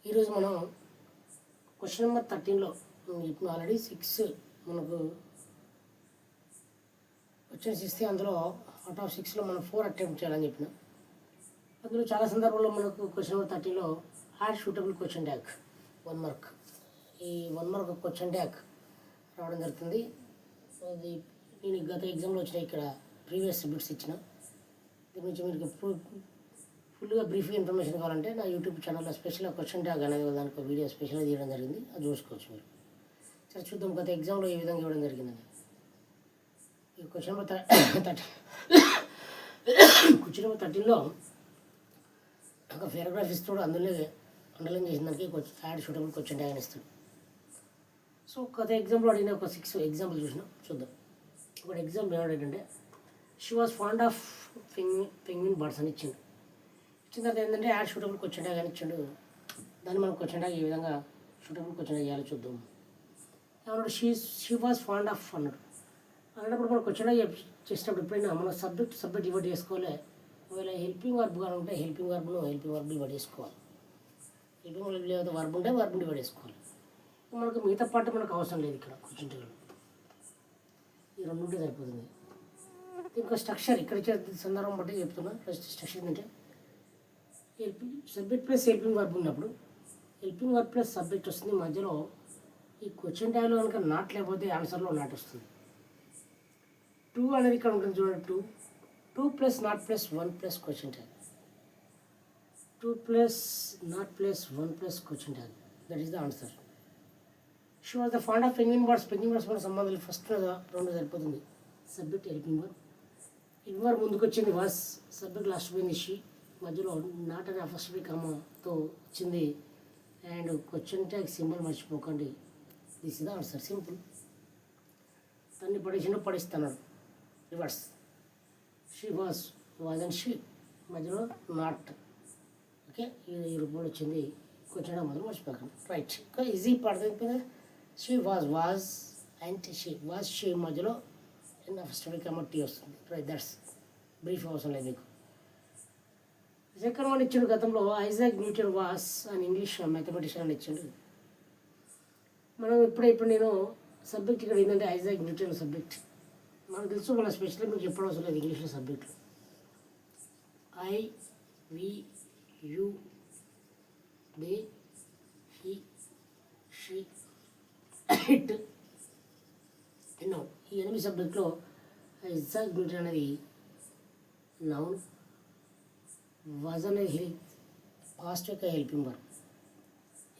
ఈరోజు మనం question number 13లో ఇప్పుడు ఆల్రెడీ 6 మనకు క్వశ్చన్స్ ఇస్తే అందులో అవుట్ ఆఫ్ 6లో మనం 4 అటెంప్ట్ చేయాలని చెప్పిన. అందులో చాలా సందర్భాల్లో మనకు క్వశ్చన్ నెంబర్ 13లో add suitable question tag 1 mark, ఈ 1 మార్క్ క్వశ్చన్ ట్యాగ్ రావడం జరుగుతుంది. అది నేను గత ఎగ్జామ్లో వచ్చిన ఇక్కడ ప్రీవియస్ బిట్స్ ఇచ్చిన. దీని నుంచి మీరు ఫుల్గా బ్రీఫ్గా ఇన్ఫర్మేషన్ కావాలంటే నా యూట్యూబ్ ఛానల్లో స్పెషల్గా క్వశ్చన్ ట్యాగ్ అనేది దానికి వీడియో స్పెషల్గా తీయడం జరిగింది, అది చూసుకోవచ్చు మీరు. సరే చూద్దాం గత ఎగ్జామ్లో ఏ విధంగా ఇవ్వడం జరిగిందని. ఈ క్వశ్చన్ నెంబర్ 13లో ఒక పారాగ్రాఫ్ ఇస్తాడు, అందులో అండర్లైన్ చేసిన దానికి యాడ్ షూటబుల్ క్వశ్చన్ ట్యాగ్ అని ఇస్తాడు. సో గత ఎగ్జాంపుల్ అడిగిన ఒక 6 ఎగ్జాంపుల్ చూద్దాం. ఒకటి ఎగ్జాంపుల్ ఏమంటే she was fond of penguin birds అని ఇచ్చిండు. ఇచ్చిన తర్వాత ఏంటంటే యాడ్ షూటబుల్ క్వశ్చన్ ట్యాగ్ అని ఇచ్చిండు. దాన్ని మనం క్వశ్చన్ ట్యాగ్ ఏ విధంగా షూటబుల్ క్వశ్చన్ ట్యాగ్ చేయాలో చూద్దాం. ఏమన్నాడు, షీ వాజ్ ఫాండ్ ఆఫ్ అన్నాడు. అన్నప్పుడు మనం క్వశ్చన్ ట్యాగ్ చేసినప్పుడు ఎప్పుడైనా మన సబ్జెక్ట్ డివైడ్ చేసుకోవాలి. ఒకవేళ హెల్పింగ్ వర్బ్ కానీ ఉంటే హెల్పింగ్ వర్బ్ డివైడ్ చేసుకోవాలి. హెల్పింగ్ వర్బ్ లేదా వర్బ్ ఉంటే వర్బ్ డివైడ్ చేసుకోవాలి. మనకు మిగతా పార్ట్ మనకు అవసరం లేదు ఇక్కడ క్వశ్చన్ ట్యాగ్లో. ఈ రెండు ఉంటే సరిపోతుంది. దీనికి స్ట్రక్చర్ ఇక్కడ సందర్భం బట్టి చెప్తున్నా. ఫస్ట్ స్ట్రక్చర్ ఏంటంటే సబ్జెక్ట్ ప్లస్ హెల్పింగ్ వర్బ్ ఉన్నప్పుడు హెల్పింగ్ వర్బ్ ప్లస్ సబ్జెక్ట్ వస్తుంది. మధ్యలో ఈ క్వశ్చన్ ట్యాగ్లో కనుక నాట్ లేకపోతే ఆన్సర్లో నాట్ వస్తుంది. 2 అనేది ఇక్కడ ఉంటుంది చూడండి. 2 plus not plus 1 plus question tag. 2 plus not plus 1 plus question tag, that is the answer. She was the fond of penguin birds మన సంబంధాలు ఫస్ట్ 2 సరిపోతుంది. సబ్జెక్ట్ హెల్పింగ్ వర్బ్ ముందుకు వచ్చింది వాస్, సబ్జెక్ట్ లాస్ట్ పోయింది షీ, మధ్యలో not అనే first కామాతో వచ్చింది. అండ్ క్వశ్చన్ ట్యాగ్ సింబల్ మర్చిపోకండి. This is the answer, simple. దాన్ని పడిస్తున్నాడు reverse. She was and she, మధ్యలో నాట్. ఓకే, ఈ రూపంలో వచ్చింది. క్వశ్చన్ ట్యాగ్ మాత్రం మర్చిపోకండి. రైట్, ఇంకా ఈజీ పడుతుంది. షీ వాజ్ అండ్ షీ మధ్యలో ఫస్ట్ కామా టీ వస్తుంది. రైట్, దట్స్ బ్రీఫ్ అవసరం లేదు మీకు. సెకండ్ వన్ ఇచ్చాడు గతంలో, ఐజాక్ న్యూటన్ వాస్ అని ఇంగ్లీష్ మ్యాథమెటిషియన్ అని ఇచ్చాడు. మనం ఇప్పుడు నేను సబ్జెక్ట్ ఇక్కడ ఏంటంటే ఐజాక్ న్యూటన్ సబ్జెక్ట్ మనకు తెలుసు. మన స్పెషల్గా మీకు చెప్పడం అవసరం లేదు ఇంగ్లీష్లో సబ్జెక్టులు. I, we, you, they, he, she, it, ఎన్నో ఈ 8 సబ్జెక్ట్లో ఐజాక్ న్యూటన్ అనేది నౌన్, వాజ్ అనేది ఫాస్ట్ యొక్క హెల్పింగ్ వర్బ్.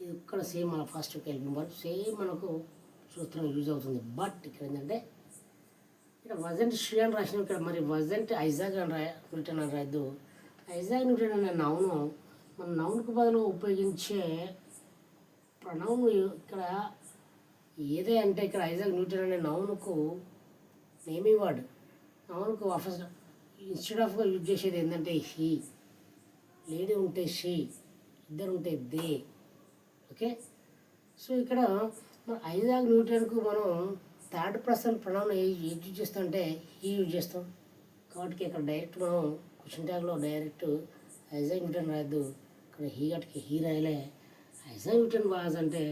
ఇది ఇక్కడ సేమ్ మన ఫాస్ట్ యొక్క హెల్పింగ్ వర్బ్ సేమ్ మనకు సూత్రం యూజ్ అవుతుంది. బట్ ఇక్కడ ఏంటంటే ఇక్కడ వజంట్ షీ అని రాసిన, ఇక్కడ మరి వజంట్ ఐజాక్ అని న్యూటన్ అని రాయద్దు. ఐజాక్ న్యూటన్ అనే నౌను మన నౌన్కు బదులు ఉపయోగించే ప్రొనౌన్ ఇక్కడ ఏదే అంటే ఇక్కడ ఐజాక్ న్యూటన్ అనే నౌన్కు నేమింగ్ వర్డ్, నౌన్కు ఫస్ట్ ఇన్స్టెడ్ ఆఫ్గా యూజ్ చేసేది ఏంటంటే హీ, లేడీ ఉంటే షీ, ఇద్దరు ఉంటే దే. ఓకే, సో ఇక్కడ మన ఐజాక్ న్యూటన్కు మనం థర్డ్ పర్సన్ ప్రొనౌన్ యూజ్ చేస్తాం అంటే హీ యూజ్ చేస్తాం. కాబట్టి ఇక్కడ డైరెక్ట్ మనం క్వశ్చన్ ట్యాగ్లో డైరెక్ట్ ఐజాక్ న్యూటన్ రాయద్దు. ఇక్కడ హీ గట్టికి హీ రాయలే. ఐజాక్ న్యూటన్ వాజ్ అంటే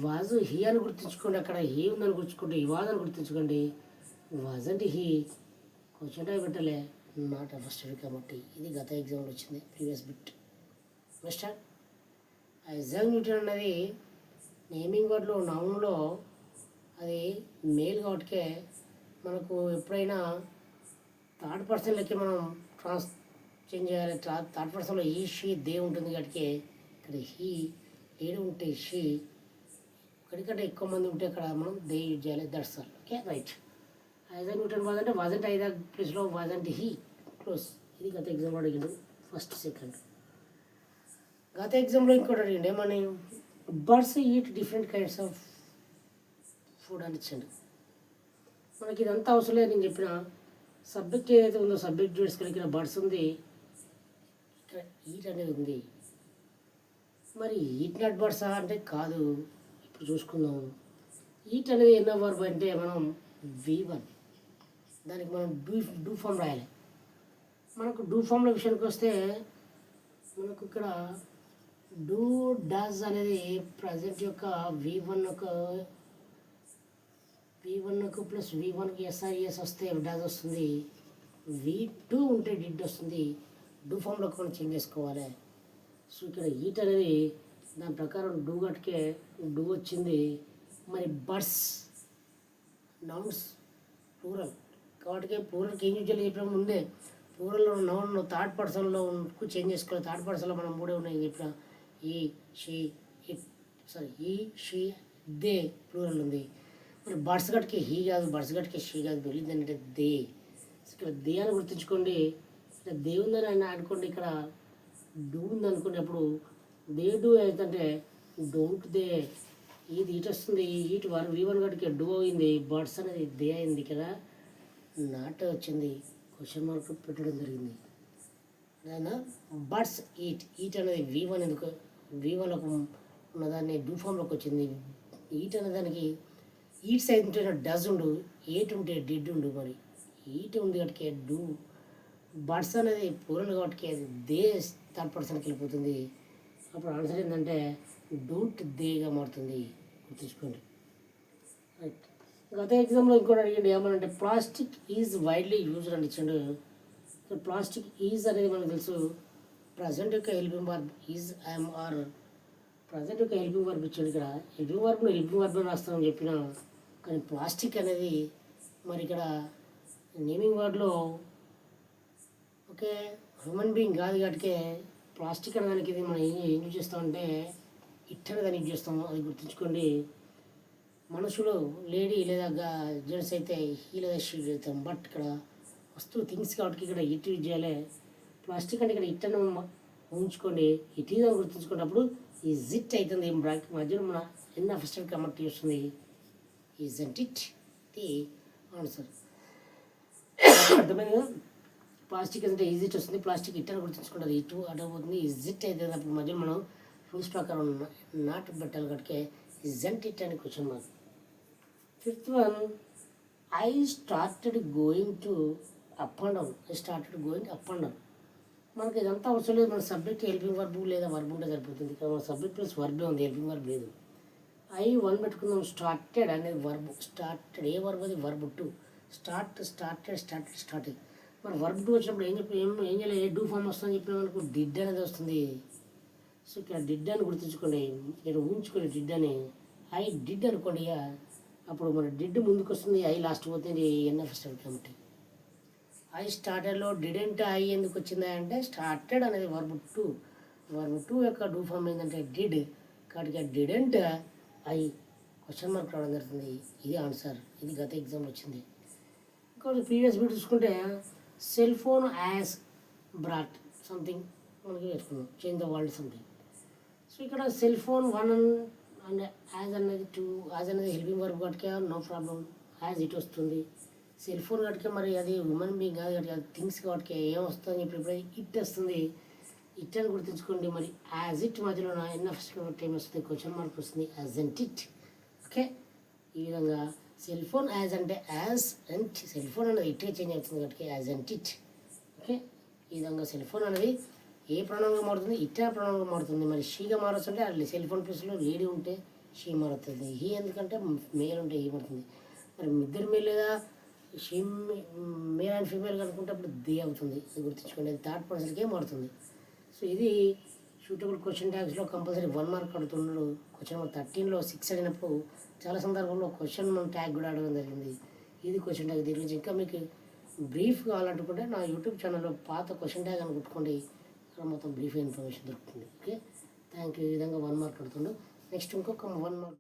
వాజు హీ అని గుర్తుంచుకోండి. అక్కడ హీ ఉందని గుర్తుంచుకోండి, ఈ వాజ్ అని గుర్తుంచుకోండి. వాజ్ అంటే హీ, క్వశ్చన్ ట్యాగ్ పెట్టలే, నాట్ ఫస్ట్ కాబట్టి. ఇది గత ఎగ్జామ్లో వచ్చింది previous bit. Next Isaac Newton అనేది నేమింగ్ వర్డ్లో నౌన్లో అది మేల్ కాబట్టికే మనకు ఎప్పుడైనా థర్డ్ పర్సన్లకి మనం చేంజ్ చేయాలి. థర్డ్ పర్సన్లో ఈ షీ దే ఉంటుంది కాబట్టి ఇక్కడ హీ, లేడీ ఉంటే షీ, ఒకటికంటే ఎక్కువ మంది ఉంటే ఇక్కడ మనం దే యూజ్ చేయాలి. That's all. Okay, right. Isaac Newton was అంటే వాజంట్ ఐజాక్ ప్లేస్లో వాజంట్ హీ, క్లోజ్. ఇది గత ఎగ్జామ్లో అడిగిండు ఫస్ట్ సెకండ్. గత ఎగ్జామ్లో ఇంకోటి అడిగిండు ఏమని, birds eat different kinds of food అని ఇచ్చండి. మనకి ఇదంతా అవసరం లేదు. నేను చెప్పిన సబ్జెక్ట్ ఏదైతే ఉందో సబ్జెక్ట్ వేసుకొని ఇక్కడ బర్డ్స్ ఉంది, ఇక్కడ ఈట్ అనేది ఉంది. మరి ఈట్ నాట్ బర్డ్సా అంటే కాదు, ఇప్పుడు చూసుకుందాం. ఈట్ అనేది ఎన్నో వర్బ్ అంటే మనం V1, దానికి మనం డూ ఫామ్ రాయాలి. మనకు డూ ఫామ్ల విషయానికి వస్తే మనకు ఇక్కడ డూ డస్ అనేది ప్రజెంట్ యొక్క V1కు ప్లస్ V1కి ఎస్ఐఎస్ వస్తే డస్ వస్తుంది. V2 ఉంటే డిడ్ వస్తుంది. డూ ఫామ్లో కూడా చేంజ్ చేసుకోవాలి. సో ఇక్కడ ఈట్ అనేది దాని ప్రకారం డూ గట్కే డూ వచ్చింది. మరి బర్డ్స్ నౌన్స్ ప్లూరల్ కాబట్టి ప్లూరల్కి ఏం చేయాలి చెప్పిన ముందే ప్లూరల్లో నౌన్ థర్డ్ పర్సన్లో చేంజ్ చేసుకోవాలి. థర్డ్ పర్సన్లో మనం మూడే ఉన్నాయి చెప్పిన ఈ షీ ఇట్ ఈ షీ దే ప్లూరల్ ఉంది. మరి బర్డ్స్ గట్కి హీ కాదు, బర్డ్స్ గట్కి షీ కాదు, వెళ్ళింది అంటే దే. ఇక్కడ దే అని గుర్తుంచుకోండి. ఇక్కడ దే ఉందని ఆయన అనుకోండి, ఇక్కడ డూ ఉంది అనుకోండి. అప్పుడు దే డూ అవుతుంటే డోంట్ దే ఇది ఈట్ వస్తుంది. ఈట్ V1 గట్టికి డూ అయింది. బర్డ్స్ అనేది దే అయింది. ఇక్కడ నాట్ వచ్చింది, క్వశ్చన్ మార్క్ పెట్టడం జరిగింది. అయినా బర్డ్స్ ఈట్ అనేది V1 ఎందుకు V1లోకి ఉన్నదాన్ని డూ ఫామ్లోకి వచ్చింది. ఈట్ అనే దానికి ఈట్ సైడ్ ఉంటే డస్ ఉండు, ఏట్ ఉంటే డిడ్ ఉండు. మరి ఈట్ ఉంది కాబట్టి డూ. బర్డ్స్ అనేది పూరలు కాబట్టి అది దే థర్డ్ పర్సన్కి వెళ్ళిపోతుంది. అప్పుడు ఆన్సర్ ఏంటంటే డోంట్ దేగా మారుతుంది. గుర్తుంచుకోండి. రైట్. గత ఎగ్జామ్లో ఇంకోటి అడిగండి ఏమనంటే ప్లాస్టిక్ ఈజ్ వైడ్లీ యూజ్డ్ అని ఇచ్చాడు. ప్లాస్టిక్ ఈజ్ అనేది మనకు తెలుసు. ప్రజెంట్ యొక్క helping verb is am are present యొక్క హెల్పింగ్ వర్బ్ ఇచ్చాడు. ఇక్కడ హెల్పింగ్ వర్బ్ రాస్తామని చెప్పిన, కానీ ప్లాస్టిక్ అనేది మరి ఇక్కడ నేమింగ్ వర్డ్లో ఓకే హ్యూమన్ బీయింగ్ కాదు కాబట్టి ప్లాస్టిక్ అనే దానికి ఇది మనం ఏం యూజ్ చేస్తామంటే ఇట్ అనే దాన్ని యూజ్ చేస్తాము. అది గుర్తుంచుకోండి. మనుషులు లేడీ లేదా జెంట్స్ అయితే హీ లేదా షీ చేస్తాం. బట్ ఇక్కడ వస్తువు థింగ్స్ కాబట్టి ఇక్కడ ఇట్ యూజ్ చేయాలి. ప్లాస్టిక్ అంటే ఇక్కడ ఇట్ అని ఊహించుకోండి, ఇట్ ఈజ్ అని గుర్తుంచుకోండి. అప్పుడు ఈజ్ ఇట్ అవుతుంది. బ్రాకెట్ మధ్యలో మన ఎన్న ఫస్ట్ కమెంట్ చేస్తుంది. Isn't it the answer. అర్థమైంది. ప్లాస్టిక్ అంటే ఈజ్ ఇట్ వస్తుంది, ప్లాస్టిక్ ఇట్ అని గుర్తుంచుకుంటుంది. ఇటు అడగబోతుంది. ఈజ్ ఇట్ అయితే అప్పుడు మధ్యలో మనం రూల్స్ ప్రకారం నాట్ పెట్టాలి కనుక ఈజంట్ ఇట్ అని question mark. Fifth one I started going to up and down. మనకి ఇదంతా అవసరం లేదు. మన సబ్జెక్ట్ హెల్పింగ్ వర్బ్ లేదా వర్బ్ ఉంటే సరిపోతుంది. ఇక్కడ మన సబ్జెక్ట్ ప్లస్ వర్బే ఉంది, హెల్పింగ్ వర్బ్ లేదు. I1 పెట్టుకుందాం. స్టార్టెడ్ అనేది వర్బ్. స్టార్టెడ్ ఏ వర్బ్ అది వర్బ్ 2. స్టార్టెడ్ మరి వర్బ్ 2 వచ్చినప్పుడు ఏం చేయాలి? ఏ డూ ఫామ్ వస్తుందని చెప్పిన మనకు డిడ్ అనేది వస్తుంది. సో ఇక్కడ డిడ్ అని గుర్తుంచుకోండి. ఇక్కడ ఊహించుకోండి డిడ్ అని. ఐ డిడ్ అనుకోండి. అప్పుడు మన డిడ్ ముందుకు వస్తుంది, ఐ లాస్ట్ పోతుంది. ఎన్ఎఫ్ కాబట్టి ఐ స్టార్టెడ్లో డిడెంట్ ఐ ఎందుకు వచ్చిందా అంటే స్టార్టెడ్ అనేది వర్బ్ 2 యొక్క డూ ఫామ్ ఏంటంటే డిడ్ కాబట్టి డిడెంట్ ఐ క్వశ్చన్ మార్క్ రావడం జరుగుతుంది. ఇది ఆన్సర్. ఇది గత ఎగ్జామ్లో వచ్చింది. ఇంకోటి ప్రీవియస్ వీడియో చూసుకుంటే cell phone has brought something మనకి వేసుకున్నాం, change the world something. So ఇక్కడ సెల్ ఫోన్ 1 అండ్ యాజ్ అనేది 2. యాజ్ అనేది హెల్పింగ్ వర్బ్ కట్టుకే నో ప్రాబ్లం, యాజ్ ఇట్ వస్తుంది. సెల్ ఫోన్ కట్టుకే మరి అది హ్యూమన్ బీయింగ్ కాదు కాబట్టి అది థింగ్స్ కాబట్టి ఏం వస్తుంది ఇప్పుడు ఇట్ వస్తుంది. ఇట్ అని గుర్తుంచుకోండి. మరి యాజ్ ఇట్ మధ్యలో ఎన్ఎఫ్ఎస్ కాబట్టి ఏం వస్తుంది? క్వశ్చన్ మార్క్ వస్తుంది. యాజంట్ ఇట్. ఓకే, ఈ విధంగా సెల్ ఫోన్ యాజ్ అంటే యాజ్ అండ్ సెల్ ఫోన్ అనేది ఇట్టే చేంజ్ అవుతుంది కాబట్టి యాజంట్ ఇట్. ఓకే, ఈ విధంగా సెల్ ఫోన్ అనేది ఏ ప్రణంగా మారుతుంది? ఇట్టే ప్రణంగా మారుతుంది. మరి షీగా మారుతుంటే అది సెల్ ఫోన్ ప్లేస్లో లేడీ ఉంటే షీ మారుతుంది. హీ ఎందుకంటే మేల్ ఉంటే హీ మారుతుంది. మరి ఇద్దరు మేల్ లేదా షీ మేల్ అండ్ ఫీమేల్ కనుక్కుంటే అప్పుడు దే అవుతుంది. అది గుర్తుంచుకోండి. అది థర్డ్ పర్సన్కే మారుతుంది. సో ఇది షూటబుల్ క్వశ్చన్ ట్యాగ్స్లో కంపల్సరీ 1 మార్క్ అడుగుతున్నాడు. క్వశ్చన్ నెంబర్ 13లో 6 అడిగినప్పుడు చాలా సందర్భంలో క్వశ్చన్ ట్యాగ్ కూడా అడగడం జరిగింది. ఇది క్వశ్చన్ ట్యాగ్. దీని గురించి ఇంకా మీకు బ్రీఫ్ కావాలనుకుంటే నా యూట్యూబ్ ఛానల్లో పాత క్వశ్చన్ ట్యాగ్ అని కొట్టుకోండి, అక్కడ మొత్తం బ్రీఫ్ ఇన్ఫర్మేషన్ దొరుకుతుంది. Okay, thank you. ఈ విధంగా 1 మార్క్ అడుగుతుండు. నెక్స్ట్ ఇంకొక 1 మార్క్